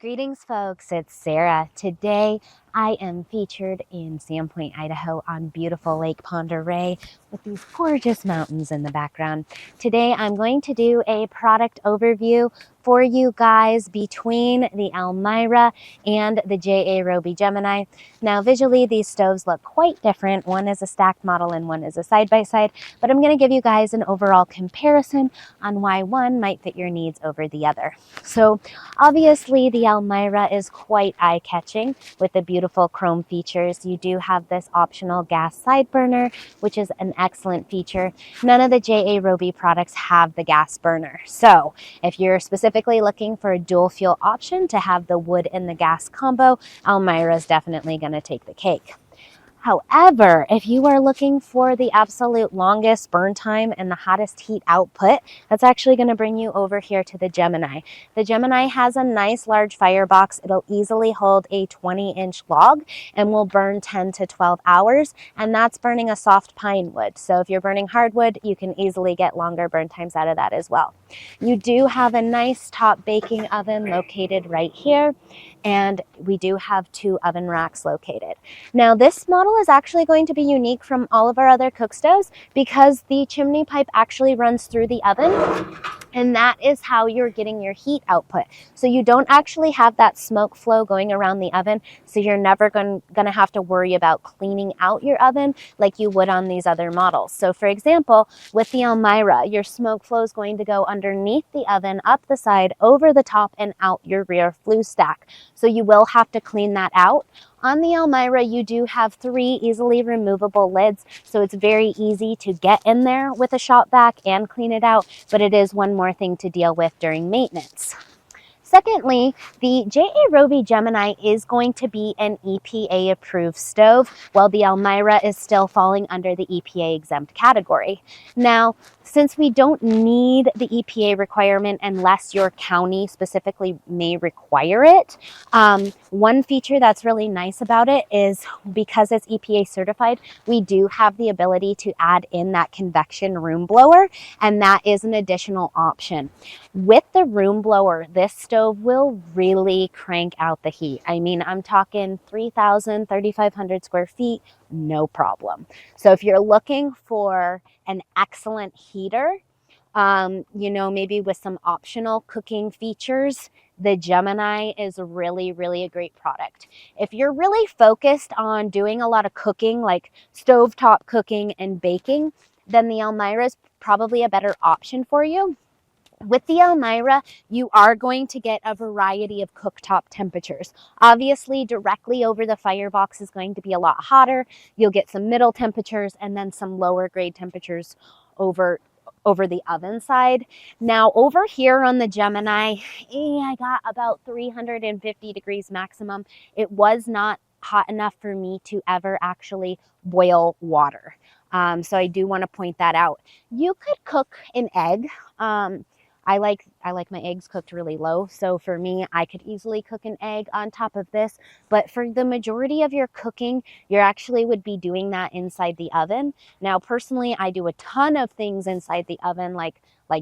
Greetings, folks. It's Sarah. Today, I am featured in Sandpoint, Idaho on beautiful Lake Pend Oreille with these gorgeous mountains in the background. Today, I'm going to do a product overview for you guys between the Elmira and the Roby Gemini. Now, visually, these stoves look quite different. One is a stacked model and one is a side-by-side, but I'm going to give you guys an overall comparison on why one might fit your needs over the other. So, obviously, the Elmira is quite eye-catching with the beautiful chrome features. You do have this optional gas side burner, which is an excellent feature. None of the Roby products have the gas burner. So if you're specifically looking for a dual fuel option to have the wood and the gas combo, Elmira is definitely going to take the cake. However, if you are looking for the absolute longest burn time and the hottest heat output, that's actually going to bring you over here to the Gemini. The Gemini has a nice large firebox. It'll easily hold a 20-inch log and will burn 10 to 12 hours, and that's burning a soft pine wood. So if you're burning hardwood, you can easily get longer burn times out of that as well. You do have a nice top baking oven located right here, and we do have 2 oven racks located. Now, this model is actually going to be unique from all of our other cook stoves because the chimney pipe actually runs through the oven, and that is how you're getting your heat output. So you don't actually have that smoke flow going around the oven, so you're never going to have to worry about cleaning out your oven like you would on these other models. So for example, with the Elmira, your smoke flow is going to go underneath the oven, up the side, over the top, and out your rear flue stack. So you will have to clean that out. On the Elmira, you do have 3 easily removable lids, so it's very easy to get in there with a shop vac and clean it out, but it is one more thing to deal with during maintenance. Secondly, the Roby Gemini is going to be an EPA approved stove, while the Elmira is still falling under the EPA exempt category. Now, since we don't need the EPA requirement unless your county specifically may require it, one feature that's really nice about it is because it's EPA certified, we do have the ability to add in that convection room blower, and that is an additional option. With the room blower, this stove will really crank out the heat. I mean, I'm talking 3,000, 3,500 square feet, no problem. So if you're looking for an excellent heater, maybe with some optional cooking features, the Gemini is really, really a great product. If you're really focused on doing a lot of cooking, like stovetop cooking and baking, then the Elmira is probably a better option for you. With the Elmira, you are going to get a variety of cooktop temperatures. Obviously, directly over the firebox is going to be a lot hotter. You'll get some middle temperatures and then some lower grade temperatures over the oven side. Now, over here on the Gemini, I got about 350 degrees maximum. It was not hot enough for me to ever actually boil water. So I do want to point that out. You could cook an egg. I like my eggs cooked really low, so for me, I could easily cook an egg on top of this, but for the majority of your cooking, you actually would be doing that inside the oven. Now, personally, I do a ton of things inside the oven, like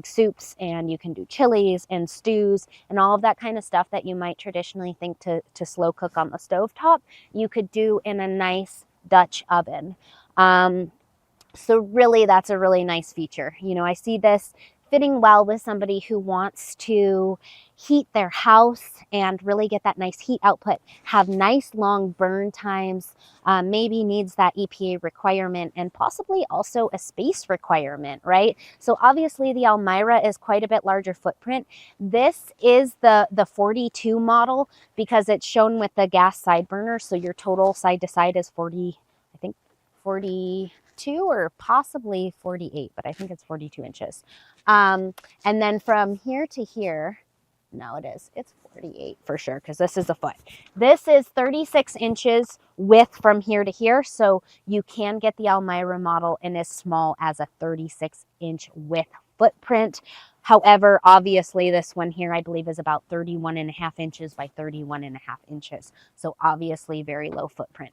soups, and you can do chilies and stews and all of that kind of stuff that you might traditionally think to slow cook on the stovetop, you could do in a nice Dutch oven. So really, that's a really nice feature. I see this fitting well with somebody who wants to heat their house and really get that nice heat output, have nice long burn times, maybe needs that EPA requirement and possibly also a space requirement, right? So obviously the Elmira is quite a bit larger footprint. This is the 42 model because it's shown with the gas side burner. So your total side to side is 40, I think 42 or possibly 48, but I think it's 42 inches. And then from here to here, no, it's 48 for sure, because this is a foot. This is 36 inches width from here to here, so you can get the Elmira model in as small as a 36-inch width footprint. However, obviously this one here, I believe, is about 31.5 inches by 31.5 inches. So obviously very low footprint.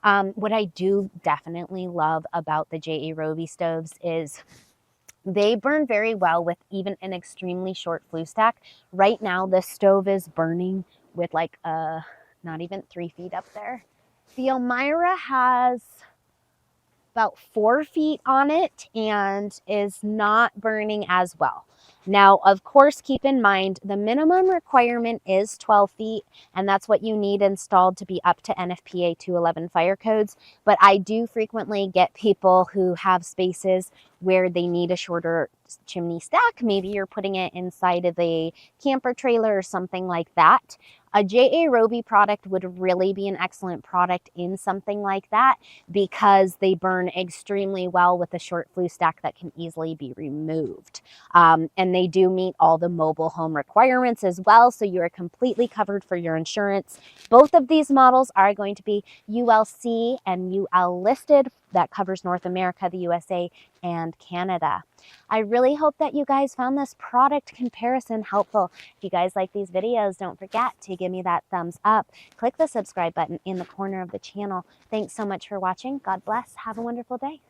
What I do definitely love about the Roby stoves is they burn very well with even an extremely short flue stack. Right now, this stove is burning with like not even 3 feet up there. The Elmira has about 4 feet on it and is not burning as well. Now, of course, keep in mind the minimum requirement is 12 feet, and that's what you need installed to be up to NFPA 211 fire codes. But I do frequently get people who have spaces where they need a shorter chimney stack. Maybe you're putting it inside of a camper trailer or something like that. A JA Roby product would really be an excellent product in something like that because they burn extremely well with a short flue stack that can easily be removed. And they do meet all the mobile home requirements as well, so you are completely covered for your insurance. Both of these models are going to be ULC and UL listed. That covers North America, the USA, and Canada. I really hope that you guys found this product comparison helpful. If you guys like these videos, don't forget to give me that thumbs up. Click the subscribe button in the corner of the channel. Thanks so much for watching. God bless. Have a wonderful day.